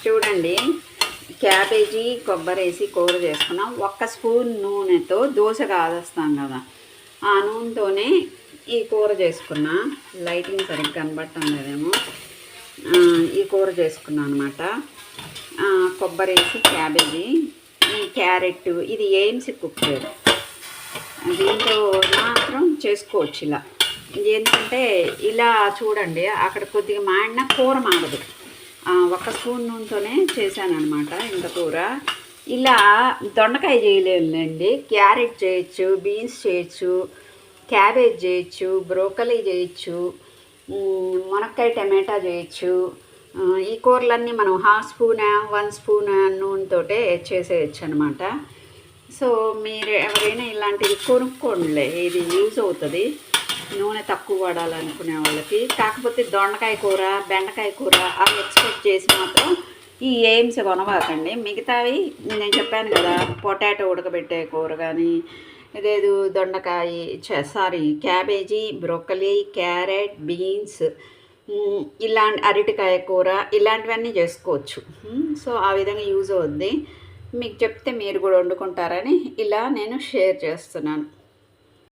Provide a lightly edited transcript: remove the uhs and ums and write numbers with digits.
చూడండి, క్యాబేజీ కొబ్బరి వేసి కూర చేసుకున్నాం. 1 స్పూన్ నూనెతో దోశ కాదేస్తాం కదా, ఆ నూనెతోనే ఈ కూర చేసుకున్నా. లైటింగ్ సరిగ్గా కనబడటం లేదేమో. ఈ కూర చేసుకున్నాను అనమాట. కొబ్బరి వేసి క్యాబేజీ, ఈ క్యారెట్, ఇది ఏమ్స్ కుక్కర్. దీంతో మాత్రం చేసుకోవచ్చు ఇలా. ఎందుకంటే ఇలా చూడండి, అక్కడ కొద్దిగా మాడిన కూర మాడదు. 1 స్పూన్ నూనెతోనే చేశాను అనమాట ఇంత కూర. ఇలా దొండకాయ చేయలేండి, క్యారెట్ చేయొచ్చు, బీన్స్ చేయొచ్చు, క్యాబేజ్ చేయొచ్చు, బ్రోకలీ చేయొచ్చు, మునక్కాయ టమాటా చేయొచ్చు. ఈ కూరలన్నీ మనం 1/2 స్పూన్ 1 స్పూన్ నూనెతోటే చేసేయచ్చు అనమాట. సో మీరు ఎవరైనా ఇలాంటివి కొనుక్కోండిలే, ఇది యూజ్ అవుతుంది నూనె తక్కువ వాడాలనుకునే వాళ్ళకి. కాకపోతే దొండకాయ కూర, బెండకాయ కూర అవి ఎక్స్పెక్ట్ చేసి మాత్రం ఈ ఎయిమ్స్ కొనవాకండి. మిగతావి నేను చెప్పాను కదా, పొటాటో ఉడకబెట్టే కూర కానీ, లేదు దొండకాయ క్యాబేజీ, బ్రోకలీ, క్యారెట్, బీన్స్, ఇలాంటి అరటికాయ కూర ఇలాంటివన్నీ చేసుకోవచ్చు. సో ఆ విధంగా యూజ్ అవుద్ది. మీకు చెప్తే మీరు కూడా వండుకుంటారని ఇలా నేను షేర్ చేస్తున్నాను.